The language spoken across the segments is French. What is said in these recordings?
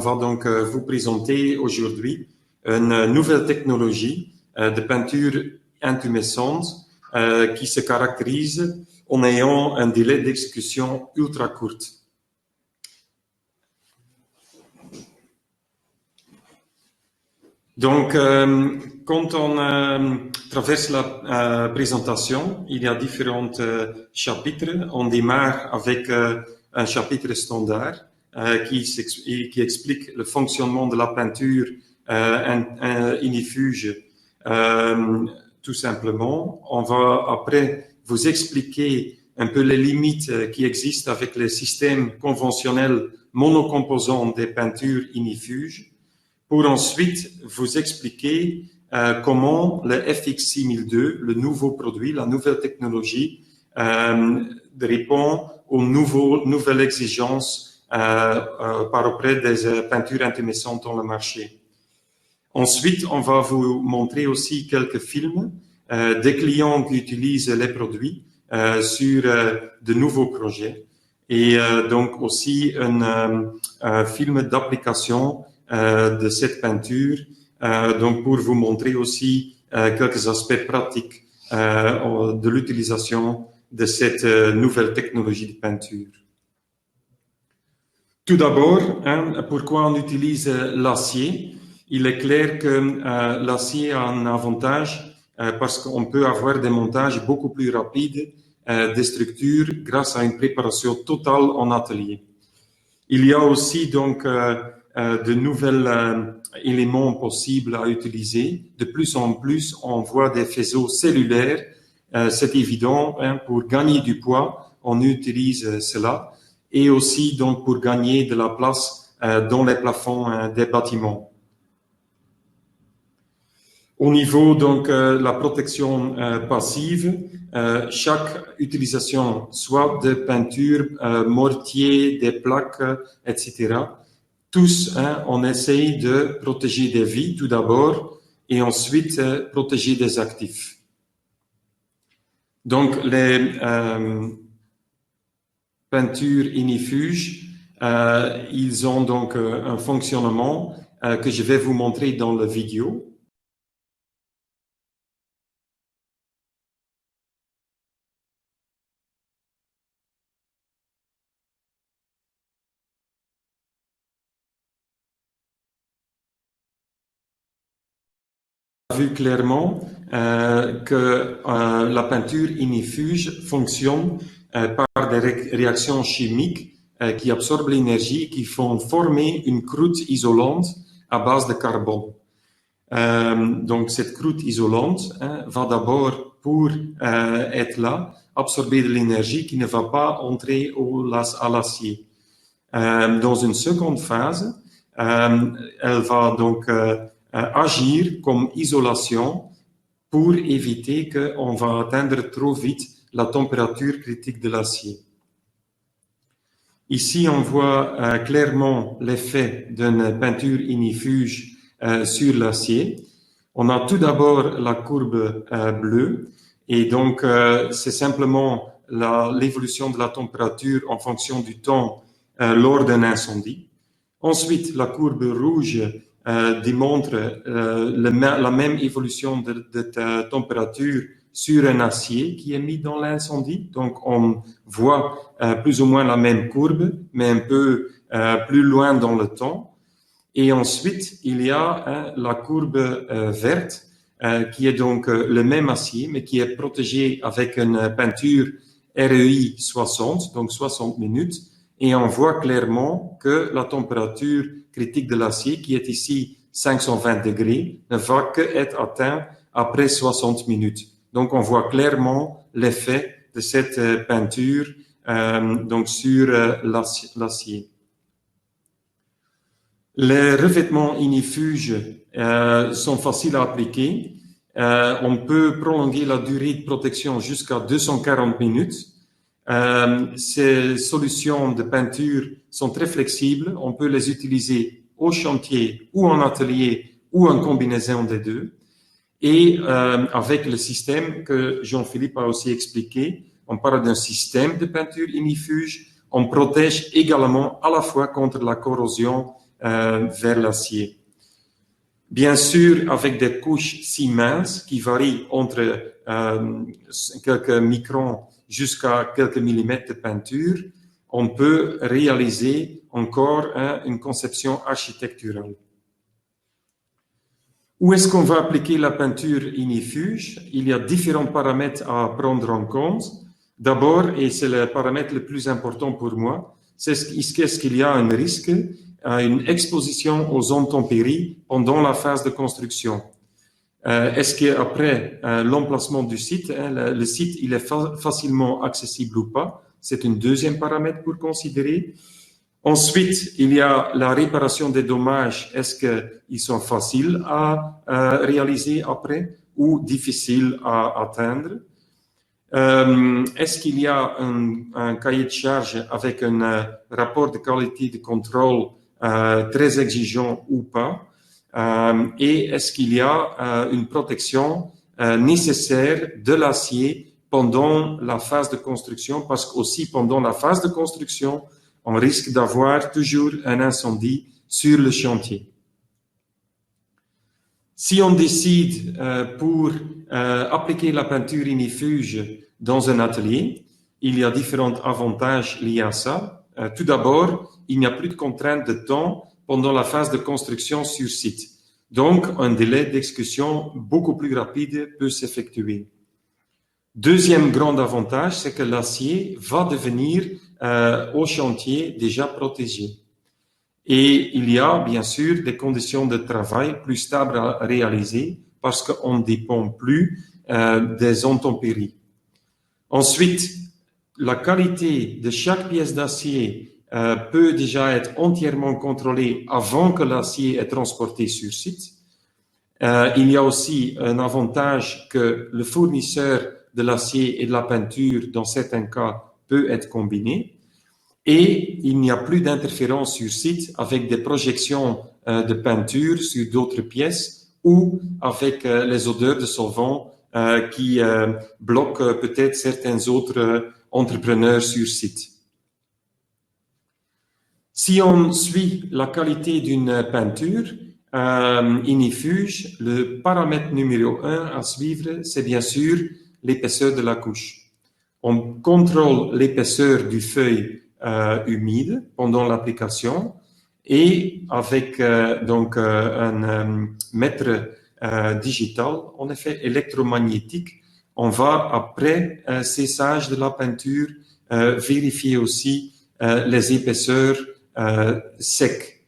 va donc vous présenter aujourd'hui une nouvelle technologie de peinture intumescente qui se caractérise en ayant un délai d'exécution ultra court. Donc, quand on traverse la présentation, il y a différents chapitres. On démarre avec un chapitre standard qui explique le fonctionnement de la peinture inifuge. Tout simplement, on va après vous expliquer un peu les limites qui existent avec les systèmes conventionnels monocomposants des peintures inifuges, pour ensuite vous expliquer comment le FX6002, le nouveau produit, la nouvelle technologie, répond aux nouvelles exigences par auprès des peintures intumescentes dans le marché. Ensuite, on va vous montrer aussi quelques films des clients qui utilisent les produits sur de nouveaux projets et donc aussi un film d'application de cette peinture, donc pour vous montrer aussi quelques aspects pratiques de l'utilisation de cette nouvelle technologie de peinture. Tout d'abord, pourquoi on utilise l'acier? Il est clair que l'acier a un avantage parce qu'on peut avoir des montages beaucoup plus rapides des structures grâce à une préparation totale en atelier. Il y a aussi donc de nouveaux éléments possibles à utiliser. De plus en plus, on voit des faisceaux cellulaires. C'est évident, pour gagner du poids, on utilise cela. Et aussi donc pour gagner de la place dans les plafonds des bâtiments. Au niveau donc la protection passive, chaque utilisation, soit de peinture, mortier, des plaques, etc., tous, on essaye de protéger des vies tout d'abord et ensuite protéger des actifs. Donc les peintures inifuges, ils ont donc un fonctionnement que je vais vous montrer dans la vidéo. On a vu clairement que la peinture inifuge fonctionne par des réactions chimiques qui absorbent l'énergie et qui font former une croûte isolante à base de carbone. Donc cette croûte isolante va d'abord, pour être là, absorber de l'énergie qui ne va pas entrer à l'acier. Dans une seconde phase, elle va donc agir comme isolation pour éviter qu'on va atteindre trop vite la température critique de l'acier. Ici, on voit clairement l'effet d'une peinture inifuge sur l'acier. On a tout d'abord la courbe bleue, et donc c'est simplement l'évolution de la température en fonction du temps lors d'un incendie. Ensuite, la courbe rouge démontre la même évolution de température sur un acier qui est mis dans l'incendie. Donc, on voit plus ou moins la même courbe, mais un peu plus loin dans le temps. Et ensuite, il y a la courbe verte, qui est donc le même acier, mais qui est protégé avec une peinture REI 60, donc 60 minutes. Et on voit clairement que la température critique de l'acier, qui est ici 520 degrés, ne va qu'être atteinte après 60 minutes. Donc, on voit clairement l'effet de cette peinture donc sur l'acier. Les revêtements inifuges sont faciles à appliquer. On peut prolonger la durée de protection jusqu'à 240 minutes. Ces solutions de peinture sont très flexibles. On peut les utiliser au chantier ou en atelier ou en combinaison des deux. Et avec le système que Jean-Philippe a aussi expliqué, on parle d'un système de peinture inifuge. On protège également à la fois contre la corrosion vers l'acier. Bien sûr, avec des couches si minces qui varient entre quelques microns jusqu'à quelques millimètres de peinture, on peut réaliser encore une conception architecturale. Où est-ce qu'on va appliquer la peinture ignifuge? Il y a différents paramètres à prendre en compte. D'abord, et c'est le paramètre le plus important pour moi, c'est est-ce qu'il y a un risque à une exposition aux intempéries pendant la phase de construction. Est-ce qu'après l'emplacement du site, le site il est facilement accessible ou pas? C'est un deuxième paramètre pour considérer. Ensuite, il y a la réparation des dommages. Est-ce qu'ils sont faciles à réaliser après ou difficiles à atteindre? Est-ce qu'il y a un cahier de charge avec un rapport de qualité de contrôle très exigeant ou pas? Et est-ce qu'il y a une protection nécessaire de l'acier pendant la phase de construction? Parce qu'aussi pendant la phase de construction, on risque d'avoir toujours un incendie sur le chantier. Si on décide pour appliquer la peinture ignifuge dans un atelier, il y a différents avantages liés à ça. Tout d'abord, il n'y a plus de contrainte de temps pendant la phase de construction sur site. Donc, un délai d'exécution beaucoup plus rapide peut s'effectuer. Deuxième grand avantage, c'est que l'acier va devenir au chantier déjà protégé. Et il y a bien sûr des conditions de travail plus stables à réaliser parce qu'on ne dépend plus des intempéries. Ensuite, la qualité de chaque pièce d'acier peut déjà être entièrement contrôlée avant que l'acier est transporté sur site. Il y a aussi un avantage que le fournisseur de l'acier et de la peinture, dans certains cas, peut être combiné. Et il n'y a plus d'interférence sur site avec des projections de peinture sur d'autres pièces ou avec les odeurs de solvant qui bloquent peut-être certains autres entrepreneurs sur site. Si on suit la qualité d'une peinture ignifuge, le paramètre numéro 1 à suivre, c'est bien sûr l'épaisseur de la couche. On contrôle l'épaisseur du feuille humide pendant l'application et avec un mètre digital, en effet électromagnétique, on va après cessage de la peinture vérifier aussi les épaisseurs secs.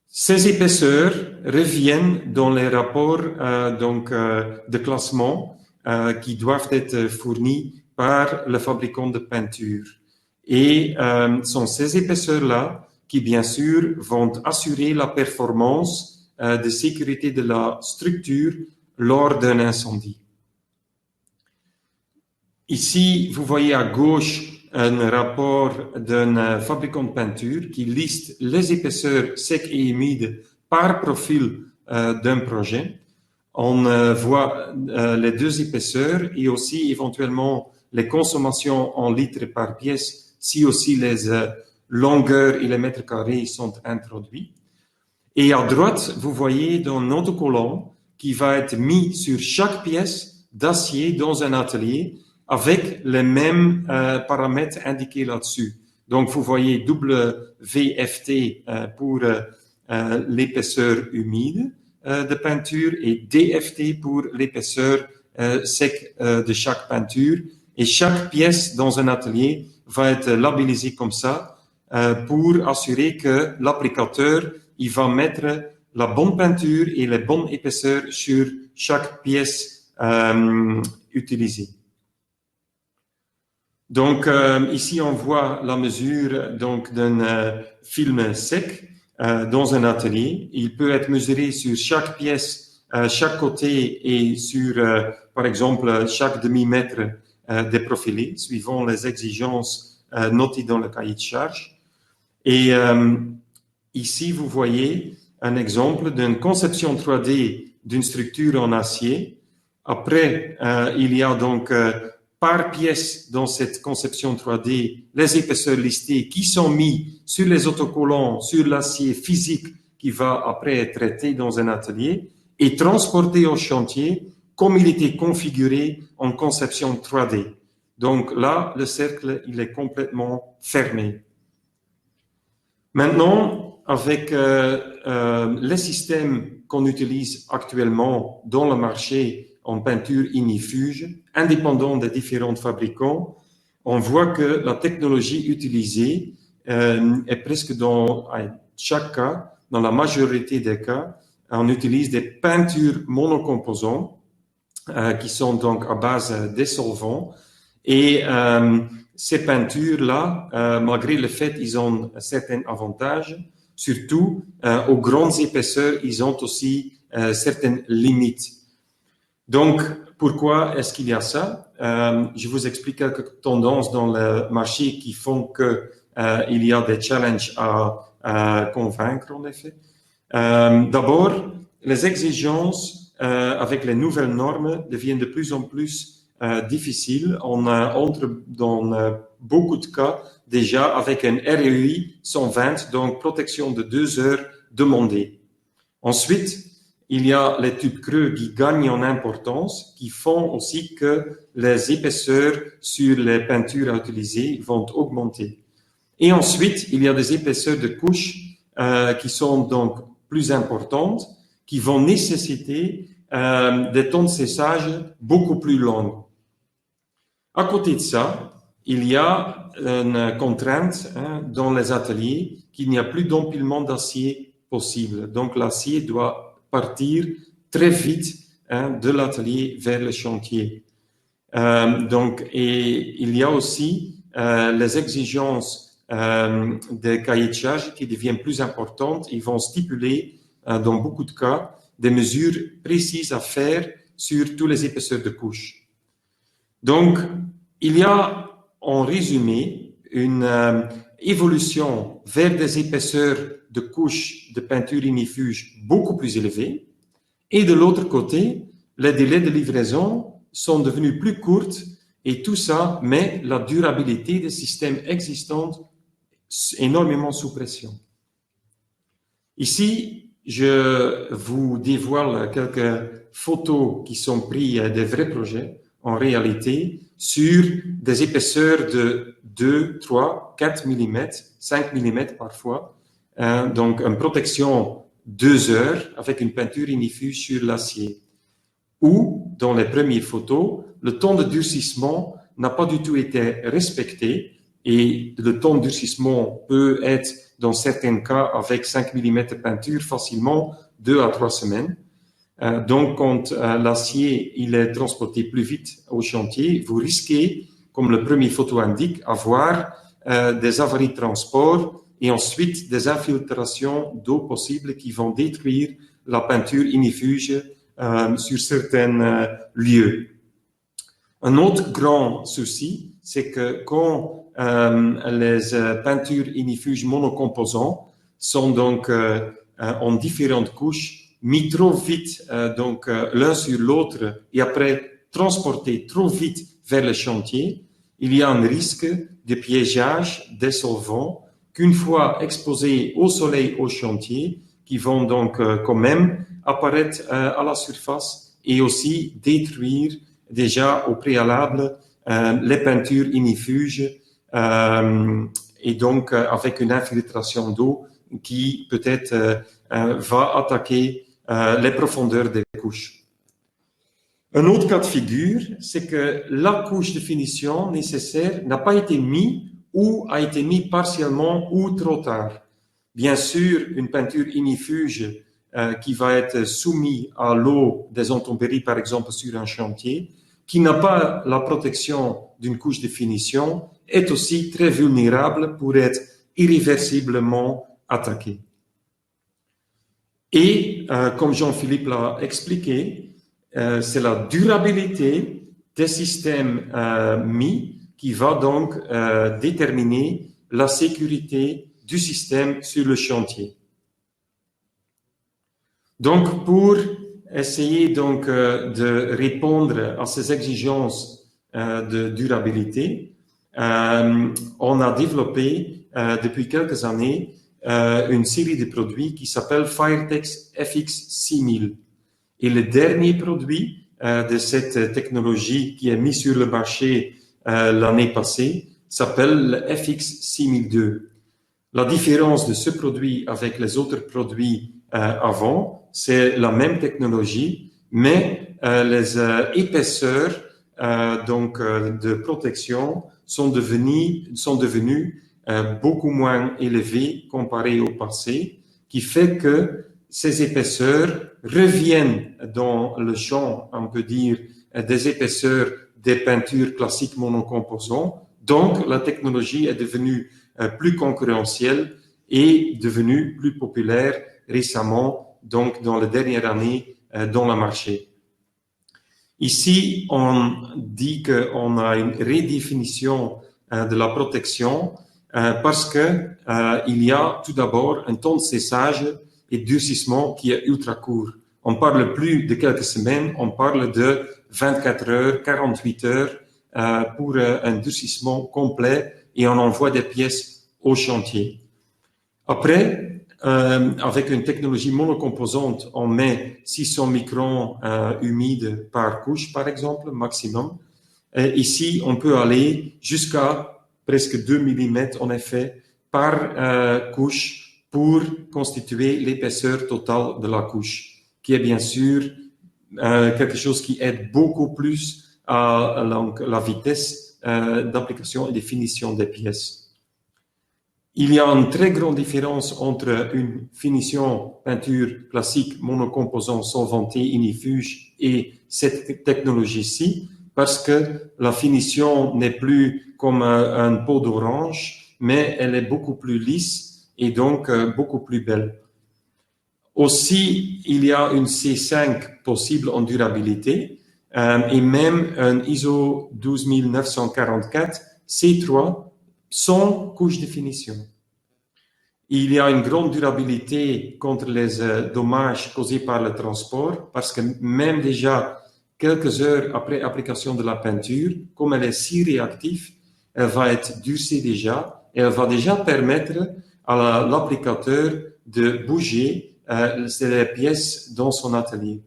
Ces épaisseurs reviennent dans les rapports de classement qui doivent être fournis par le fabricant de peinture. Et sont ces épaisseurs-là qui, bien sûr, vont assurer la performance de sécurité de la structure lors d'un incendie. Ici, vous voyez à gauche un rapport d'un fabricant de peinture qui liste les épaisseurs secs et humides par profil d'un projet. On voit les deux épaisseurs et aussi éventuellement les consommations en litres par pièce si aussi les longueurs et les mètres carrés sont introduits. Et à droite, vous voyez d'un autocollant qui va être mis sur chaque pièce d'acier dans un atelier avec les mêmes paramètres indiqués là-dessus. Donc, vous voyez WVFT pour l'épaisseur humide de peinture et DFT pour l'épaisseur sec de chaque peinture. Et chaque pièce dans un atelier va être labellisée comme ça pour assurer que l'applicateur il va mettre la bonne peinture et les bonnes épaisseurs sur chaque pièce utilisée. Donc, ici, on voit la mesure d'un film sec dans un atelier. Il peut être mesuré sur chaque pièce, chaque côté et sur, par exemple, chaque demi-mètre déprofilé, suivant les exigences notées dans le cahier de charge. Et ici, vous voyez un exemple d'une conception 3D d'une structure en acier. Après, il y a donc par pièce dans cette conception 3D les épaisseurs listées qui sont mis sur les autocollants, sur l'acier physique qui va après être traité dans un atelier et transporté au chantier comme il était configuré en conception 3D. Donc là, le cercle, il est complètement fermé. Maintenant, avec les systèmes qu'on utilise actuellement dans le marché en peinture ignifuge, indépendant des différents fabricants, on voit que la technologie utilisée est presque dans chaque cas, dans la majorité des cas, on utilise des peintures monocomposants qui sont donc à base des solvants. Et ces peintures-là, malgré le fait qu'ils ont certains avantages, surtout aux grandes épaisseurs, ils ont aussi certaines limites. Donc, pourquoi est-ce qu'il y a ça? Je vous explique quelques tendances dans le marché qui font que il y a des challenges à convaincre, en effet. D'abord, les exigences avec les nouvelles normes deviennent de plus en plus difficiles. On entre dans beaucoup de cas déjà avec un REI 120, donc protection de 2 heures demandée. Ensuite, il y a les tubes creux qui gagnent en importance, qui font aussi que les épaisseurs sur les peintures à utiliser vont augmenter. Et ensuite, il y a des épaisseurs de couches qui sont donc plus importantes, qui vont nécessiter des temps de séchage beaucoup plus longs. À côté de ça, il y a une contrainte dans les ateliers qu'il n'y a plus d'empilement d'acier possible. Donc l'acier doit partir très vite de l'atelier vers le chantier. Et il y a aussi les exigences des cahiers de charges qui deviennent plus importantes. Ils vont stipuler, dans beaucoup de cas, des mesures précises à faire sur toutes les épaisseurs de couches. Donc, il y a, en résumé, une évolution vers des épaisseurs de couches de peinture ignifuge beaucoup plus élevées. Et de l'autre côté, les délais de livraison sont devenus plus courts et tout ça met la durabilité des systèmes existants énormément sous pression. Ici, je vous dévoile quelques photos qui sont prises des vrais projets, en réalité, sur des épaisseurs de 2, 3, 4 mm, 5 mm parfois. Donc, une protection 2 heures avec une peinture ignifuge sur l'acier. Ou, dans les premières photos, le temps de durcissement n'a pas du tout été respecté et le temps de durcissement peut être, dans certains cas, avec 5 mm de peinture, facilement 2 à 3 semaines. Donc, quand l'acier il est transporté plus vite au chantier, vous risquez, comme le premier photo indique, avoir des avaries de transport et ensuite des infiltrations d'eau possibles qui vont détruire la peinture ignifuge sur certains lieux. Un autre grand souci, c'est que quand les peintures ignifuges monocomposants sont donc en différentes couches, mis trop vite l'un sur l'autre et après transportés trop vite vers le chantier, il y a un risque de piégeage des solvants qu'une fois exposés au soleil au chantier, qui vont donc quand même apparaître à la surface et aussi détruire déjà au préalable les peintures ignifuges et donc avec une infiltration d'eau qui peut-être va attaquer les profondeurs des couches. Un autre cas de figure, c'est que la couche de finition nécessaire n'a pas été mise ou a été mise partiellement ou trop tard. Bien sûr, une peinture ignifuge qui va être soumise à l'eau des intempéries, par exemple, sur un chantier, qui n'a pas la protection d'une couche de finition, est aussi très vulnérable pour être irréversiblement attaquée. Et, comme Jean-Philippe l'a expliqué, c'est la durabilité des systèmes mis qui va donc déterminer la sécurité du système sur le chantier. Donc, pour essayer donc de répondre à ces exigences de durabilité, on a développé depuis quelques années une série de produits qui s'appelle Firetex FX 6000. Et le dernier produit de cette technologie qui est mis sur le marché l'année passée s'appelle le FX 6002. La différence de ce produit avec les autres produits avant, c'est la même technologie, mais les épaisseurs de protection sont devenues beaucoup moins élevées comparées au passé, qui fait que ces épaisseurs reviennent dans le champ, on peut dire, des épaisseurs des peintures classiques monocomposants. Donc, la technologie est devenue plus concurrentielle et devenue plus populaire récemment, donc dans les dernières années, dans le marché. Ici, on dit qu'on a une redéfinition de la protection parce que il y a tout d'abord un temps de séchage et durcissement qui est ultra court. On parle plus de quelques semaines, on parle de 24 heures, 48 heures pour un durcissement complet et on envoie des pièces au chantier. Après, avec une technologie monocomposante, on met 600 microns humides par couche, par exemple, maximum. Et ici, on peut aller jusqu'à presque 2 mm, en effet, par couche pour constituer l'épaisseur totale de la couche, qui est bien sûr quelque chose qui aide beaucoup plus à la vitesse d'application et de finition des pièces. Il y a une très grande différence entre une finition peinture classique monocomposant solventé inifuge et cette technologie-ci, parce que la finition n'est plus comme un pot d'orange, mais elle est beaucoup plus lisse et donc beaucoup plus belle. Aussi, il y a une C5 possible en durabilité et même un ISO 12944 C3 sans couche de finition. Il y a une grande durabilité contre les dommages causés par le transport, parce que même déjà quelques heures après application de la peinture, comme elle est si réactive, elle va être durcie déjà, et elle va déjà permettre à l'applicateur de bouger les pièces dans son atelier.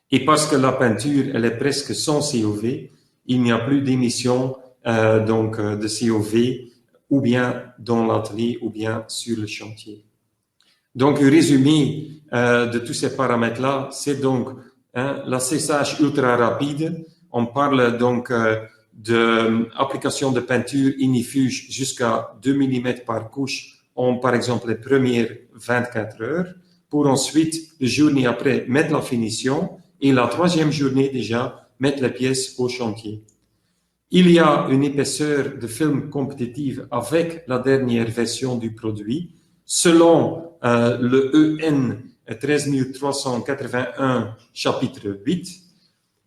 Et parce que la peinture, elle est presque sans COV, il n'y a plus d'émissions de COV ou bien dans l'atelier ou bien sur le chantier. Donc, le résumé de tous ces paramètres-là, c'est donc la séchage ultra rapide. On parle donc d'application de peinture inifuge jusqu'à 2 mm par couche en, par exemple, les premières 24 heures, pour ensuite, la journée après, mettre la finition et la troisième journée déjà, mettre les pièces au chantier. Il y a une épaisseur de film compétitive avec la dernière version du produit. Selon le EN 13381 chapitre 8,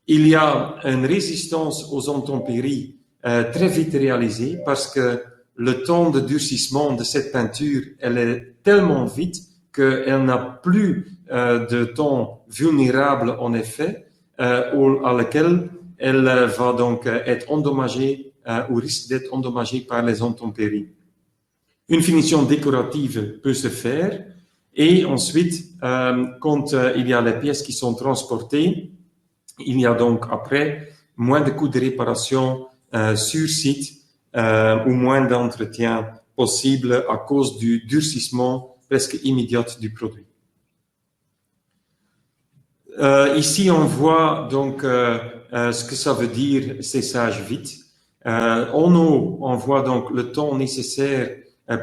il y a une résistance aux intempéries très vite réalisée parce que le temps de durcissement de cette peinture, elle est tellement vite qu'elle n'a plus de temps vulnérable en effet à lequel elle va donc être endommagée ou risque d'être endommagée par les intempéries. Une finition décorative peut se faire et ensuite, quand il y a les pièces qui sont transportées, il y a donc après moins de coûts de réparation sur site ou moins d'entretien possible à cause du durcissement presque immédiat du produit. Ici, on voit donc ce que ça veut dire séchage vite. En haut, on voit donc le temps nécessaire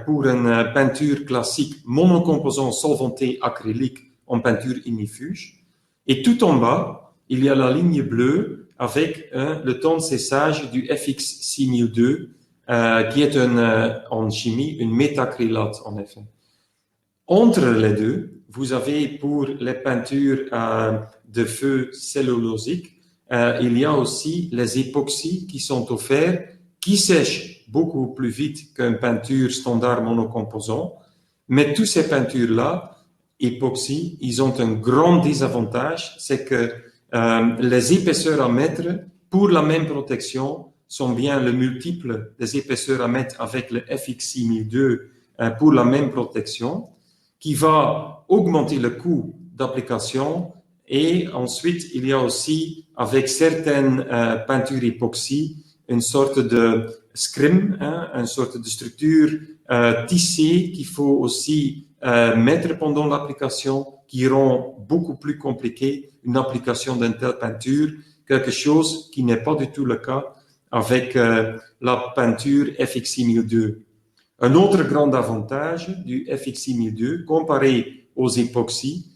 pour une peinture classique monocomposant solventé acrylique en peinture inifuge. Et tout en bas, il y a la ligne bleue avec le temps de séchage du FX 6002, qui est en chimie une métacrylate en effet. Entre les deux, vous avez pour les peintures de feu cellulosique, il y a aussi les époxys qui sont offerts, qui sèchent beaucoup plus vite qu'une peinture standard monocomposant. Mais toutes ces peintures-là, époxy, ils ont un grand désavantage, c'est que les épaisseurs à mettre, pour la même protection sont bien le multiple des épaisseurs à mettre avec le FXI 1002 pour la même protection, qui va augmenter le coût d'application. Et ensuite, il y a aussi, avec certaines peintures époxy, une sorte de scrim, une sorte de structure tissée qu'il faut aussi mettre pendant l'application, qui rend beaucoup plus compliqué une application d'une telle peinture, quelque chose qui n'est pas du tout le cas avec la peinture FXI 1002. Un autre grand avantage du FXI 1002, comparé aux époxys,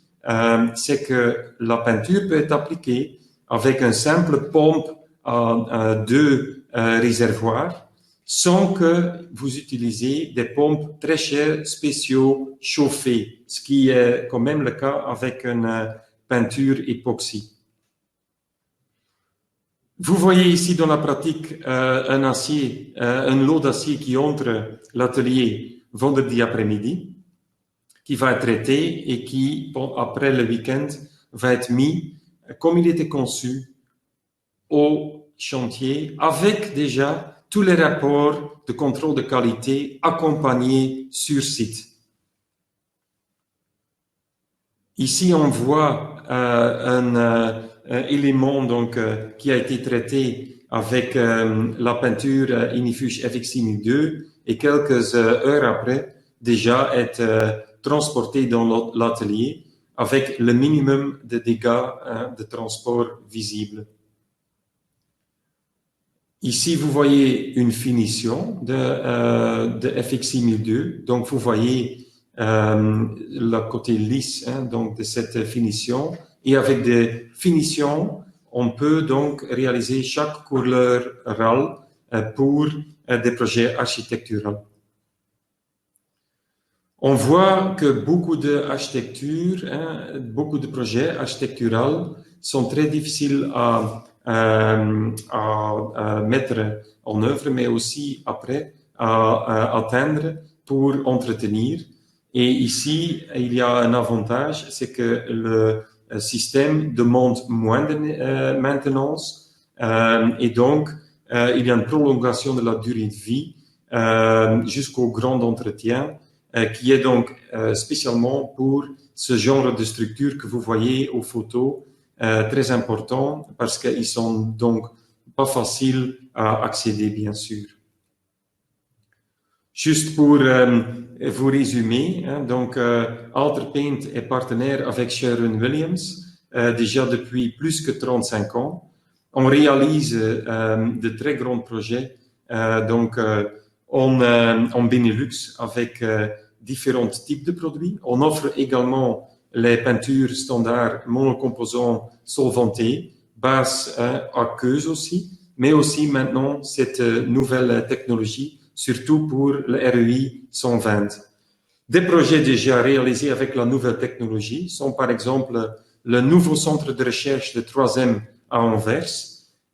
c'est que la peinture peut être appliquée avec une simple pompe à deux réservoirs, sans que vous utilisez des pompes très chères, spéciaux, chauffées, ce qui est quand même le cas avec une peinture époxy. Vous voyez ici dans la pratique un lot d'acier qui entre l'atelier vendredi après-midi, qui va être traité et qui, après le week-end, va être mis, comme il était conçu, au chantier, avec déjà tous les rapports de contrôle de qualité accompagnés sur site. Ici, on voit un élément donc, qui a été traité avec la peinture Inifuge FXI 1002 et quelques heures après, déjà être transporté dans l'atelier avec le minimum de dégâts de transport visibles. Ici, vous voyez une finition de FXI 1002. Donc, vous voyez le côté lisse donc de cette finition. Et avec des finitions, on peut donc réaliser chaque couleur RAL pour des projets architecturaux. On voit que beaucoup d'architectures, beaucoup de projets architecturaux sont très difficiles à mettre en œuvre, mais aussi après à atteindre pour entretenir. Et ici, il y a un avantage, c'est que le système demande moins de maintenance et donc il y a une prolongation de la durée de vie jusqu'au grand entretien qui est donc spécialement pour ce genre de structure que vous voyez aux photos, très important parce qu'ils sont donc pas faciles à accéder, bien sûr. Juste pour vous résumer, donc Alter Paint est partenaire avec Sherwin-Williams déjà depuis plus que 35 ans. On réalise de très grands projets donc en Benelux avec différents types de produits. On offre également les peintures standards monocomposants solvantées, base aqueuse aussi, mais aussi maintenant cette nouvelle technologie, surtout pour le REI 120. Des projets déjà réalisés avec la nouvelle technologie sont par exemple le nouveau centre de recherche de 3M à Anvers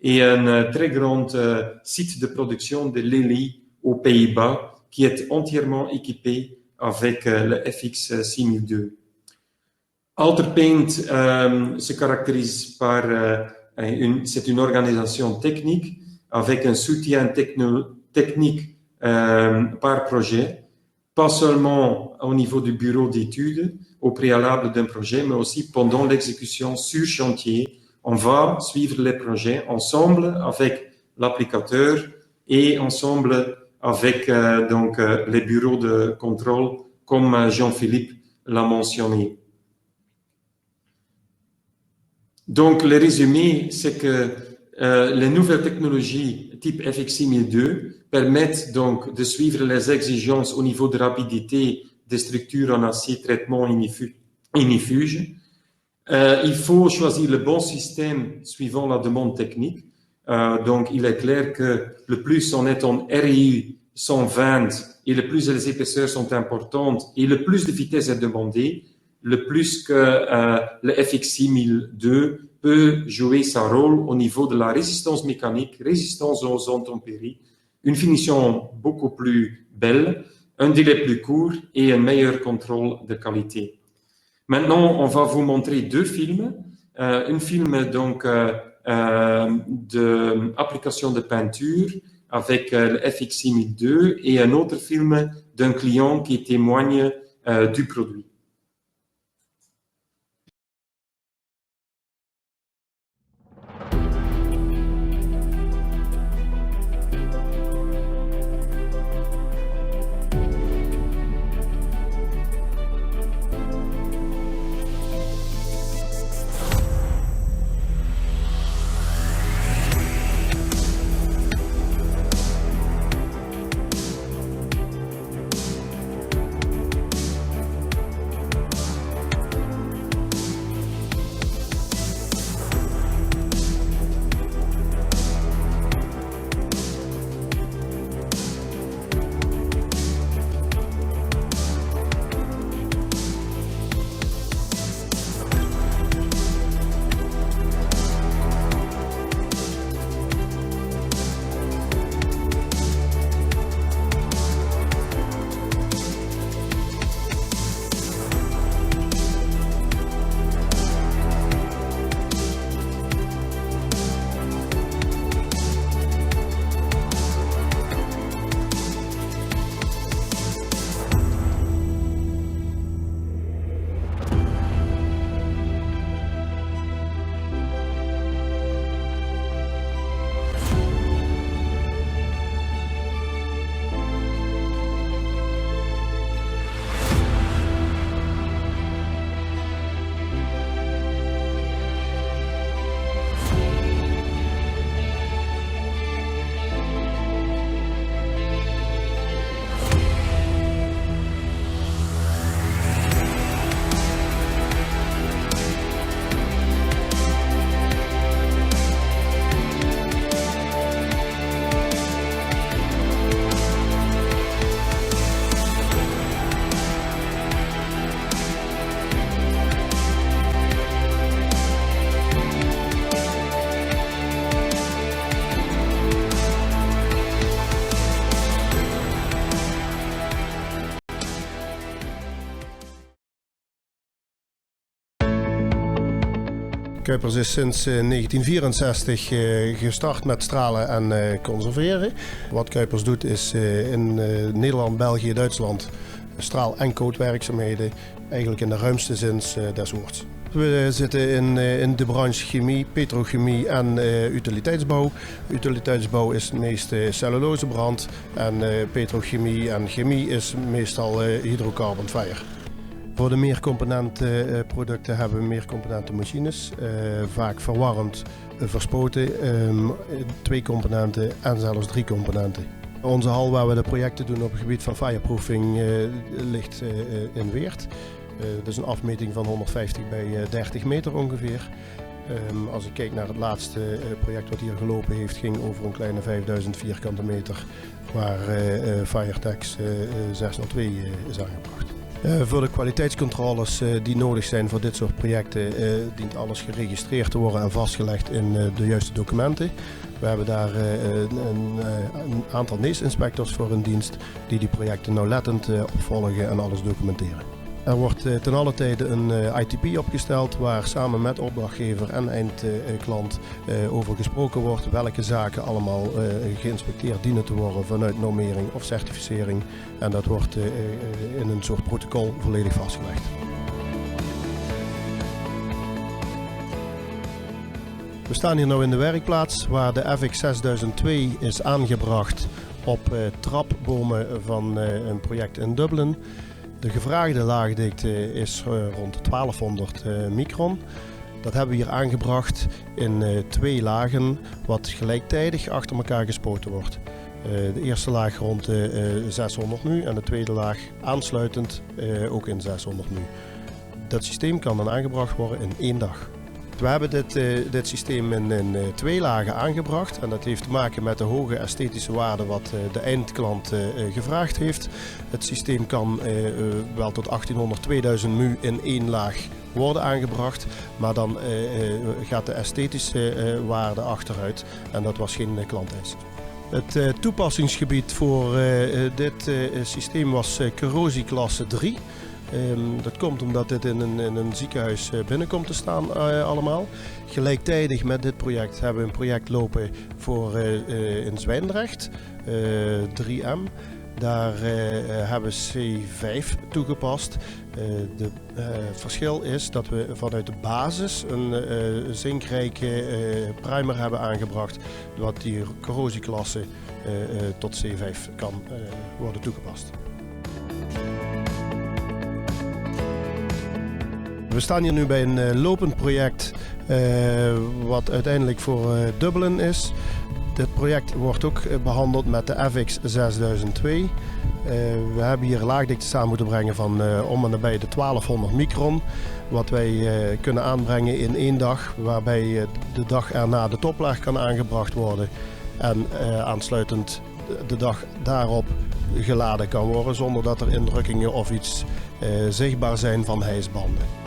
et un très grand site de production de Lely aux Pays-Bas qui est entièrement équipé avec le FX 6002. Alter Paint se caractérise par c'est une organisation technique avec un soutien technique par projet, pas seulement au niveau du bureau d'études au préalable d'un projet, mais aussi pendant l'exécution sur chantier. On va suivre les projets ensemble avec l'applicateur et ensemble avec donc les bureaux de contrôle, comme Jean-Philippe l'a mentionné. Donc, le résumé, c'est que les nouvelles technologies type FXI 1002 permettent donc de suivre les exigences au niveau de rapidité des structures en acier traitement inifuge. Il faut choisir le bon système suivant la demande technique. Donc, il est clair que le plus on est en REI 120 et le plus les épaisseurs sont importantes et le plus de vitesse est demandée, le plus que le FXI 1002 peut jouer sa rôle au niveau de la résistance mécanique, résistance aux intempéries, une finition beaucoup plus belle, un délai plus court et un meilleur contrôle de qualité. Maintenant, on va vous montrer deux films. Un film donc de application de peinture avec le FXI 1002 et un autre film d'un client qui témoigne du produit. Kuipers is sinds 1964 gestart met stralen en conserveren. Wat Kuipers doet is in Nederland, België, Duitsland straal- en coatwerkzaamheden, eigenlijk in de ruimste zin des woords. We zitten in de branche chemie, petrochemie en utiliteitsbouw. Utiliteitsbouw is het meest cellulosebrand en petrochemie en chemie is meestal hydrocarbon fire. Voor de meercomponenten producten hebben we meercomponenten machines, vaak verwarmd, verspoten, 2 componenten en zelfs 3 componenten. Onze hal waar we de projecten doen op het gebied van fireproofing ligt in Weert. Dat is een afmeting van 150 bij 30 meter ongeveer. Als ik kijk naar het laatste project wat hier gelopen heeft, ging over een kleine 5000 vierkante meter waar Firetex 602 is aangebracht. Voor de kwaliteitscontroles die nodig zijn voor dit soort projecten dient alles geregistreerd te worden en vastgelegd in de juiste documenten. We hebben daar een aantal NEES-inspectors voor in dienst die projecten nauwlettend opvolgen en alles documenteren. Er wordt ten alle tijde een ITP opgesteld waar samen met opdrachtgever en eindklant over gesproken wordt welke zaken allemaal geïnspecteerd dienen te worden vanuit normering of certificering. En dat wordt in een soort protocol volledig vastgelegd. We staan hier nu in de werkplaats waar de FX 6002 is aangebracht op trapbomen van een project in Dublin. De gevraagde laagdikte is rond 1200 micron. Dat hebben we hier aangebracht in 2 lagen wat gelijktijdig achter elkaar gespoten wordt. De eerste laag rond 600 nu en de tweede laag aansluitend ook in 600 nu. Dat systeem kan dan aangebracht worden in 1 dag. We hebben dit systeem in 2 lagen aangebracht en dat heeft te maken met de hoge esthetische waarde wat de eindklant gevraagd heeft. Het systeem kan wel tot 1800-2000 mu in 1 laag worden aangebracht, maar dan gaat de esthetische waarde achteruit en dat was geen klanteis. Het toepassingsgebied voor dit systeem was corrosieklasse 3. Dat komt omdat dit in een ziekenhuis binnenkomt te staan allemaal. Gelijktijdig met dit project hebben we een project lopen voor in Zwijndrecht, 3M. Daar hebben we C5 toegepast. Het verschil is dat we vanuit de basis een zinkrijke primer hebben aangebracht, wat die corrosieklasse tot C5 kan worden toegepast. We staan hier nu bij een lopend project wat uiteindelijk voor Dublin is. Dit project wordt ook behandeld met de FX 6002. We hebben hier laagdikte samen moeten brengen van om en nabij de 1200 micron. Wat wij kunnen aanbrengen in 1 dag, waarbij de dag erna de toplaag kan aangebracht worden. En aansluitend de dag daarop geladen kan worden zonder dat er indrukkingen of iets zichtbaar zijn van hijsbanden.